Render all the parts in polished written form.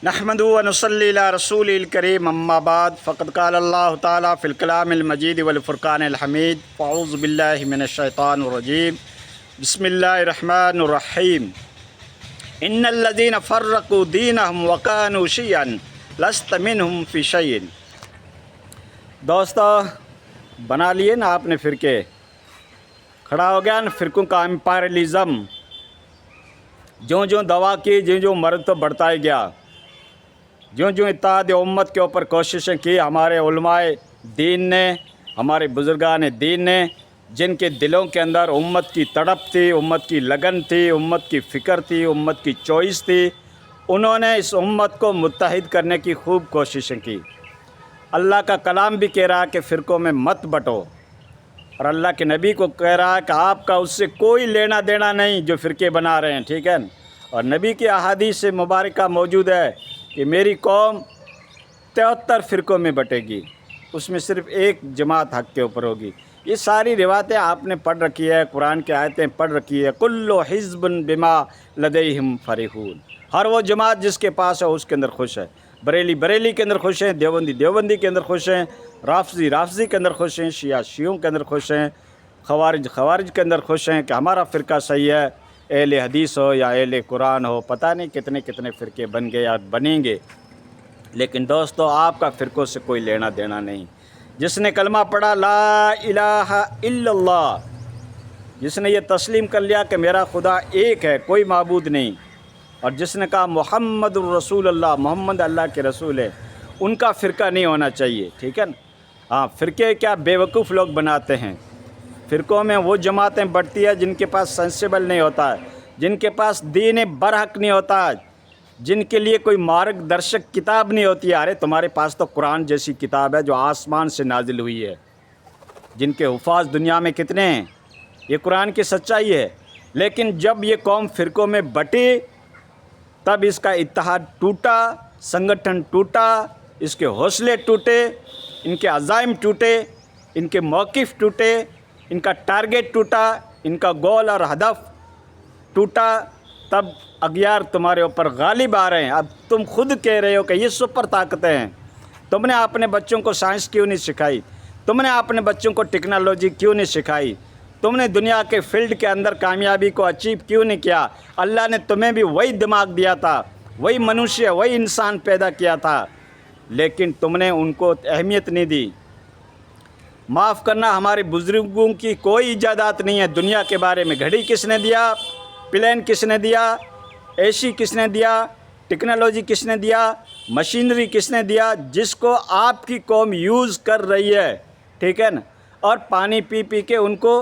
نحمدہ و نصلی علی رسولہ الکریم اما بعد فقد قال اللہ تعالیٰ فی الکلام المجید والفرقان الحمید فاعوذ باللہ من الشیطان الرجیم بسم اللہ الرحمن الرحیم ان الذین فرقوا دینہم وکانوا شیعا لست منہم فی شیء۔ دوستو بنا لیے نا آپ نے فرقے، کھڑا ہو گیا نا فرقوں کا امپائرلزم، جو دوا کی جو مرض تو بڑھتا ہی گیا، جو اتحاد امت کے اوپر کوششیں کی ہمارے علماء دین نے، ہمارے بزرگان دین نے، جن کے دلوں کے اندر امت کی تڑپ تھی، امت کی لگن تھی، امت کی فکر تھی، امت کی چوائس تھی، انہوں نے اس امت کو متحد کرنے کی خوب کوششیں کی۔ اللہ کا کلام بھی کہہ رہا ہے کہ فرقوں میں مت بٹو، اور اللہ کے نبی کو کہہ رہا ہے کہ آپ کا اس سے کوئی لینا دینا نہیں جو فرقے بنا رہے ہیں، ٹھیک ہے۔ اور نبی کی احادیث مبارکہ موجود ہے کہ میری قوم 73 فرقوں میں بٹے گی، اس میں صرف ایک جماعت حق کے اوپر ہوگی۔ یہ ساری روایتیں آپ نے پڑھ رکھی ہے، قرآن کی آیتیں پڑھ رکھی ہے۔ کل حزب بما لدیہم فرحون، ہر وہ جماعت جس کے پاس ہے اس کے اندر خوش ہے۔ بریلی کے اندر خوش ہیں، دیوبندی کے اندر خوش ہیں، رافضی کے اندر خوش ہیں، شیعوں کے اندر خوش ہیں، خوارج کے اندر خوش ہیں کہ ہمارا فرقہ صحیح ہے، اہل حدیث ہو یا اہل قرآن ہو، پتہ نہیں کتنے فرقے بن گئے یا بنیں گے، لیکن دوستو آپ کا فرقوں سے کوئی لینا دینا نہیں۔ جس نے کلمہ پڑھا لا الہ الا اللہ، جس نے یہ تسلیم کر لیا کہ میرا خدا ایک ہے، کوئی معبود نہیں، اور جس نے کہا محمد الرسول اللہ، محمد اللہ کے رسول ہے، ان کا فرقہ نہیں ہونا چاہیے، ٹھیک ہے نا۔ ہاں، فرقے کیا بیوقوف لوگ بناتے ہیں، فرقوں میں وہ جماعتیں بڑھتی ہیں جن کے پاس سینسیبل نہیں ہوتا ہے، جن کے پاس دین برحق نہیں ہوتا ہے، جن کے لیے کوئی مارگ درشک کتاب نہیں ہوتی ہے۔ ارے تمہارے پاس تو قرآن جیسی کتاب ہے جو آسمان سے نازل ہوئی ہے، جن کے حفاظ دنیا میں کتنے ہیں، یہ قرآن کی سچائی ہے۔ لیکن جب یہ قوم فرقوں میں بٹی تب اس کا اتحاد ٹوٹا، سنگٹھن ٹوٹا، اس کے حوصلے ٹوٹے، ان کے عزائم ٹوٹے، ان کے موقف ٹوٹے، ان کا ٹارگٹ ٹوٹا، ان کا گول اور ہدف ٹوٹا، تب اغیار تمہارے اوپر غالب آ رہے ہیں۔ اب تم خود کہہ رہے ہو کہ یہ سپر طاقتیں ہیں، تم نے اپنے بچوں کو سائنس کیوں نہیں سکھائی، تم نے اپنے بچوں کو ٹیکنالوجی کیوں نہیں سکھائی، تم نے دنیا کے فیلڈ کے اندر کامیابی کو اچیو کیوں نہیں کیا؟ اللہ نے تمہیں بھی وہی دماغ دیا تھا، وہی منوشیہ، وہی انسان پیدا کیا تھا، لیکن تم نے ان کو اہمیت نہیں دی۔ معاف کرنا، ہمارے بزرگوں کی کوئی ایجادات نہیں ہے دنیا کے بارے میں۔ گھڑی کس نے دیا؟ پلین کس نے دیا؟ اے سی کس نے دیا؟ ٹیکنالوجی کس نے دیا؟ مشینری کس نے دیا؟ جس کو آپ کی قوم یوز کر رہی ہے، ٹھیک ہے نا، اور پانی پی کے ان کو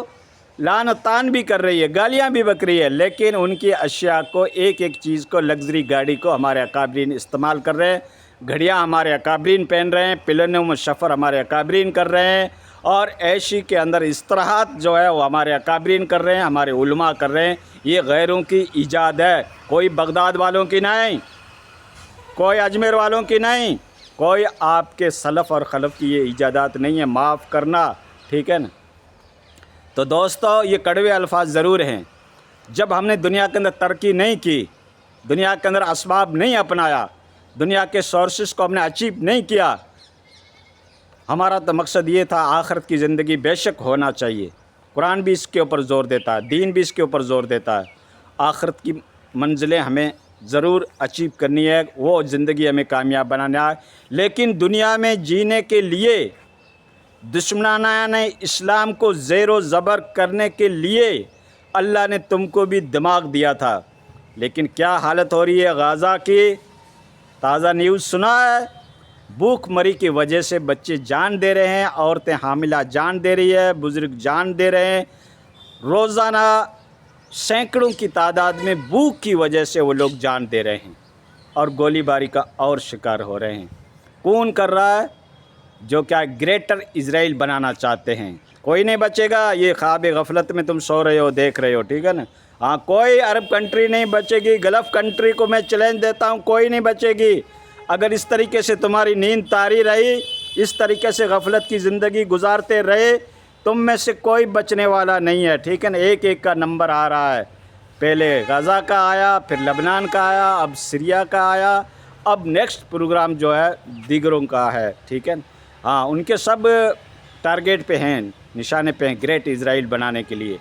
لعن و طعن بھی کر رہی ہے، گالیاں بھی بک رہی ہے، لیکن ان کی اشیاء کو، ایک چیز کو، لگژری گاڑی کو ہمارے اکابرین استعمال کر رہے ہیں، گھڑیاں ہمارے اکابرین پہن رہے ہیں، پلنوں میں سفر ہمارے اکابرین کر رہے ہیں، اور عیشی کے اندر استراحت جو ہے وہ ہمارے اکابرین کر رہے ہیں، ہمارے علماء کر رہے ہیں۔ یہ غیروں کی ایجاد ہے، کوئی بغداد والوں کی نہیں، کوئی اجمیر والوں کی نہیں، کوئی آپ کے سلف اور خلف کی یہ ایجادات نہیں ہے۔ معاف کرنا، ٹھیک ہے نا۔ تو دوستو یہ کڑوے الفاظ ضرور ہیں۔ جب ہم نے دنیا کے اندر ترقی نہیں کی، دنیا کے اندر اسباب نہیں اپنایا، دنیا کے سورسز کو ہم نے اچیو نہیں کیا، ہمارا تو مقصد یہ تھا آخرت کی زندگی بے شک ہونا چاہیے، قرآن بھی اس کے اوپر زور دیتا ہے، دین بھی اس کے اوپر زور دیتا ہے، آخرت کی منزلیں ہمیں ضرور اچیو کرنی ہے، وہ زندگی ہمیں کامیاب بنانا ہے۔ لیکن دنیا میں جینے کے لیے، دشمنان اسلام کو زیر و زبر کرنے کے لیے اللہ نے تم کو بھی دماغ دیا تھا، لیکن کیا حالت ہو رہی ہے غزہ کی؟ تازہ نیوز سنا ہے؟ بھوک مری کی وجہ سے بچے جان دے رہے ہیں، عورتیں حاملہ جان دے رہی ہے، بزرگ جان دے رہے ہیں، روزانہ سینکڑوں کی تعداد میں بھوک کی وجہ سے وہ لوگ جان دے رہے ہیں، اور گولی باری کا اور شکار ہو رہے ہیں۔ کون کر رہا ہے؟ جو کیا گریٹر اسرائیل بنانا چاہتے ہیں۔ کوئی نہیں بچے گا، یہ خواب غفلت میں تم سو رہے ہو، دیکھ رہے ہو، ٹھیک ہے نا۔ ہاں، کوئی عرب کنٹری نہیں بچے گی، گلف کنٹری کو میں چیلنج دیتا ہوں، کوئی نہیں بچے گی۔ اگر اس طریقے سے تمہاری نیند طاری رہی، اس طریقے سے غفلت کی زندگی گزارتے رہے، تم میں سے کوئی بچنے والا نہیں ہے، ٹھیک ہے نا۔ ایک کا نمبر آ رہا ہے، پہلے غزہ کا آیا، پھر لبنان کا آیا، اب سیریا کا آیا، اب نیکسٹ پروگرام جو ہے دیگروں کا ہے، ٹھیک ہے، ہاں ان کے سب ٹارگیٹ پہ ہیں، نشانے پہ ہیں گریٹ اسرائیل بنانے کے لیے۔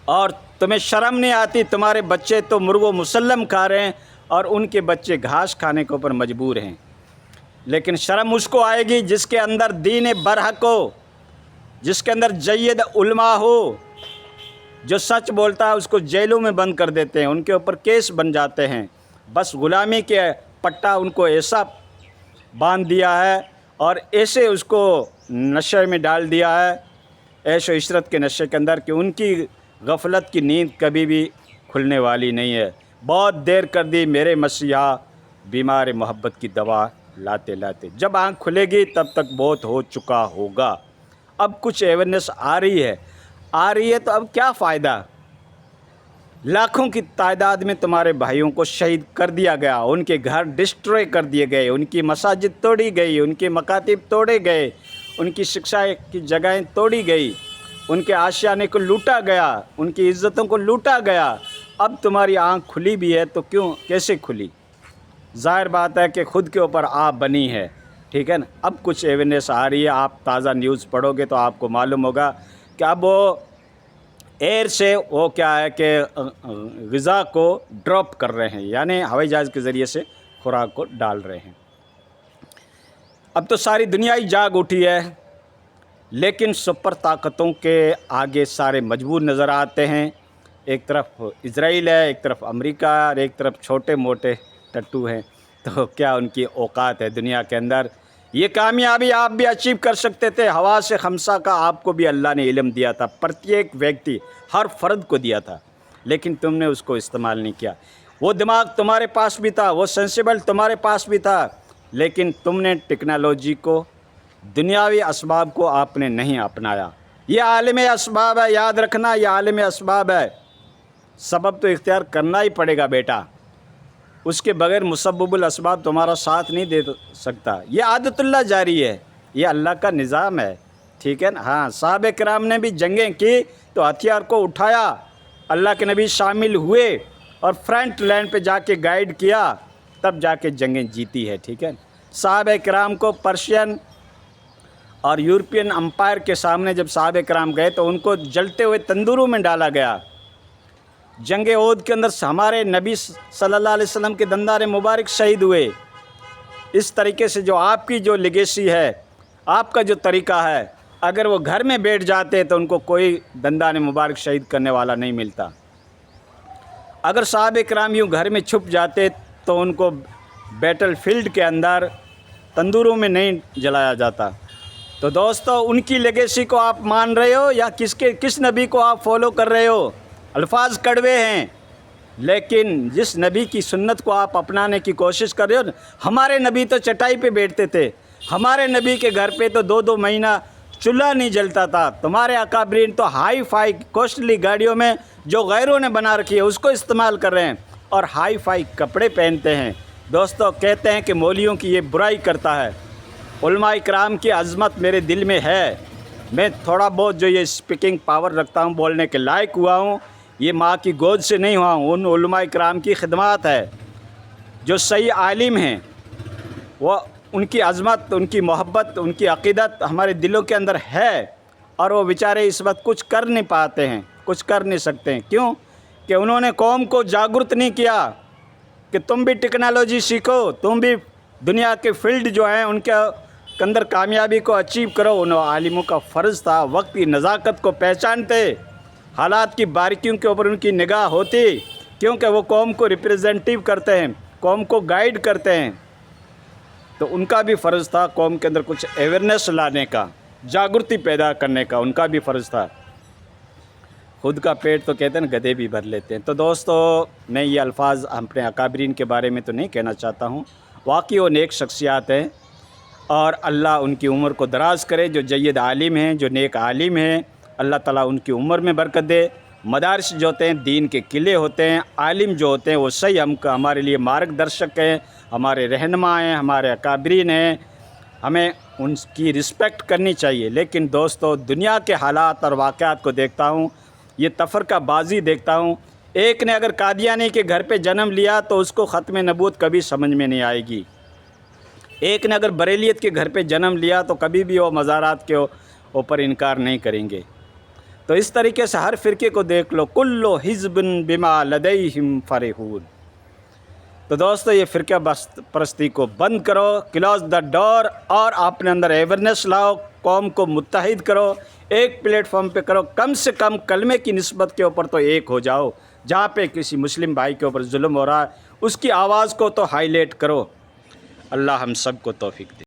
اور تمہیں شرم نہیں آتی؟ تمہارے بچے تو مرغ و مسلم کھا رہے ہیں اور ان کے بچے گھاس کھانے کے اوپر مجبور ہیں۔ لیکن شرم اس کو آئے گی جس کے اندر دین برحق ہو، جس کے اندر جید علماء ہو۔ جو سچ بولتا ہے اس کو جیلوں میں بند کر دیتے ہیں، ان کے اوپر کیس بن جاتے ہیں۔ بس غلامی کے پٹا ان کو ایسا باندھ دیا ہے اور ایسے اس کو نشے میں ڈال دیا ہے، عیش و عشرت کے نشے کے اندر، کہ ان کی غفلت کی نیند کبھی بھی کھلنے والی نہیں ہے۔ بہت دیر کر دی میرے مسیحا، بیمار محبت کی دوا لاتے لاتے۔ جب آنکھ کھلے گی تب تک بہت ہو چکا ہوگا۔ اب کچھ اویئرنیس آ رہی ہے تو اب کیا فائدہ؟ لاکھوں کی تعداد میں تمہارے بھائیوں کو شہید کر دیا گیا، ان کے گھر ڈسٹروے کر دیے گئے، ان کی مساجد توڑی گئی، ان کے مکاتب توڑے گئے، ان کی شکشا کی جگہیں توڑی گئی، ان کے آشیانے کو لوٹا گیا، ان کی عزتوں کو لوٹا گیا۔ اب تمہاری آنکھ کھلی بھی ہے تو کیسے کھلی؟ ظاہر بات ہے کہ خود کے اوپر آپ بنی ہے، ٹھیک ہے نا۔ اب کچھ اویئرنیس آ رہی ہے، آپ تازہ نیوز پڑھو گے تو آپ کو معلوم ہوگا کہ اب وہ ایئر سے وہ کیا ہے کہ غذا کو ڈراپ کر رہے ہیں، یعنی ہوائی جہاز کے ذریعے سے خوراک کو ڈال رہے ہیں۔ اب تو ساری دنیا ہی جاگ اٹھی ہے، لیکن سپر طاقتوں کے آگے سارے مجبور نظر آتے ہیں۔ ایک طرف اسرائیل ہے، ایک طرف امریکہ ہے، اور ایک طرف چھوٹے موٹے ٹٹو ہیں۔ تو کیا ان کی اوقات ہے دنیا کے اندر؟ یہ کامیابی آپ بھی اچیو کر سکتے تھے۔ حواس خمسہ کا آپ کو بھی اللہ نے علم دیا تھا، پرتیک ویکتی، ہر فرد کو دیا تھا، لیکن تم نے اس کو استعمال نہیں کیا۔ وہ دماغ تمہارے پاس بھی تھا، وہ سینسیبل تمہارے پاس بھی تھا، لیکن تم نے ٹیکنالوجی کو، دنیاوی اسباب کو آپ نے نہیں اپنایا۔ یہ عالم اسباب ہے، یاد رکھنا، یہ عالم اسباب ہے۔ سبب تو اختیار کرنا ہی پڑے گا بیٹا، اس کے بغیر مسبب الاسباب تمہارا ساتھ نہیں دے سکتا۔ یہ عادت اللہ جاری ہے، یہ اللہ کا نظام ہے، ٹھیک ہے نا۔ ہاں، صحابہ کرام نے بھی جنگیں کی تو ہتھیار کو اٹھایا، اللہ کے نبی شامل ہوئے اور فرنٹ لائن پہ جا کے گائیڈ کیا، تب جا کے جنگیں جیتی ہے، ٹھیک ہے۔ صحابہ کرام کو پرشین اور یورپین امپائر کے سامنے جب صحابہ کرام گئے تو ان کو جلتے ہوئے تندوروں میں ڈالا گیا۔ جنگ احد کے اندر ہمارے نبی صلی اللہ علیہ وسلم کے دندان مبارک شہید ہوئے۔ اس طریقے سے جو آپ کی جو لیگیسی ہے، آپ کا جو طریقہ ہے، اگر وہ گھر میں بیٹھ جاتے تو ان کو کوئی دندان مبارک شہید کرنے والا نہیں ملتا۔ اگر صحابہ کرام یوں گھر میں چھپ جاتے تو ان کو بیٹل فیلڈ کے اندر تندوروں میں نہیں جلایا جاتا۔ تو دوستو، ان کی لیگیسی کو آپ مان رہے ہو یا کس نبی کو آپ فالو کر رہے ہو؟ الفاظ کڑوے ہیں، لیکن جس نبی کی سنت کو آپ اپنانے کی کوشش کر رہے ہو، ہمارے نبی تو چٹائی پہ بیٹھتے تھے، ہمارے نبی کے گھر پہ تو 2 مہینہ چولہا نہیں جلتا تھا۔ تمہارے اکابرین تو ہائی فائی کوسٹلی گاڑیوں میں جو غیروں نے بنا رکھی ہے اس کو استعمال کر رہے ہیں اور ہائی فائی کپڑے پہنتے ہیں۔ دوستو، کہتے ہیں کہ مولویوں کی یہ برائی کرتا ہے۔ علماء کرام کی عظمت میرے دل میں ہے، میں تھوڑا بہت جو یہ اسپیکنگ پاور رکھتا ہوں، بولنے کے لائق ہوا ہوں، یہ ماں کی گود سے نہیں ہوا ہوں، ان علماء کرام کی خدمات ہے۔ جو صحیح عالم ہیں، وہ ان کی عظمت، ان کی محبت، ان کی عقیدت ہمارے دلوں کے اندر ہے، اور وہ بیچارے اس وقت کچھ کر نہیں پاتے ہیں، کچھ کر نہیں سکتے ہیں۔ کیوں؟ کہ انہوں نے قوم کو جاگرت نہیں کیا کہ تم بھی ٹیکنالوجی سیکھو، تم بھی دنیا کے فیلڈ جو ہیں ان کے اندر کامیابی کو اچیو کرو۔ ان عالموں کا فرض تھا، وقت کی نزاکت کو پہچانتے، حالات کی باریکیوں کے اوپر ان کی نگاہ ہوتی، کیونکہ وہ قوم کو ریپریزنٹیو کرتے ہیں، قوم کو گائیڈ کرتے ہیں۔ تو ان کا بھی فرض تھا قوم کے اندر کچھ اویئرنیس لانے کا، جاگرتی پیدا کرنے کا، ان کا بھی فرض تھا۔ خود کا پیٹ تو کہتے ہیں گدھے بھی بھر لیتے ہیں۔ تو دوستو، میں یہ الفاظ اپنے اکابرین کے بارے میں تو نہیں کہنا چاہتا ہوں، واقعی وہ نیک شخصیات ہیں، اور اللہ ان کی عمر کو دراز کرے۔ جو جید عالم ہیں، جو نیک عالم ہیں، اللہ تعالیٰ ان کی عمر میں برکت دے۔ مدارس جو ہوتے ہیں دین کے قلعے ہوتے ہیں، عالم جو ہوتے ہیں وہ صحیح ہمارے لیے مارگ درشک ہیں، ہمارے رہنما ہیں، ہمارے اکابرین ہیں، ہمیں ان کی رسپیکٹ کرنی چاہیے۔ لیکن دوستو، دنیا کے حالات اور واقعات کو دیکھتا ہوں، یہ تفرقہ بازی دیکھتا ہوں، ایک نے اگر قادیانی کے گھر پہ جنم لیا تو اس کو ختم نبوت کبھی سمجھ میں نہیں آئے گی. ایک نے اگر بریلیت کے گھر پہ جنم لیا تو کبھی بھی وہ مزارات کے اوپر انکار نہیں کریں گے. تو اس طریقے سے ہر فرقے کو دیکھ لو، کل حزب بما لدیہم فرحون. تو دوستو یہ فرقہ پرستی کو بند کرو، کلوز دا ڈور، اور اپنے اندر اویئرنیس لاؤ، قوم کو متحد کرو، ایک پلیٹ فارم پہ کرو. کم سے کم کلمے کی نسبت کے اوپر تو ایک ہو جاؤ. جہاں پہ کسی مسلم بھائی کے اوپر ظلم ہو رہا ہے اس کی آواز کو تو ہائی لائٹ کرو. اللہ ہم سب کو توفیق دے.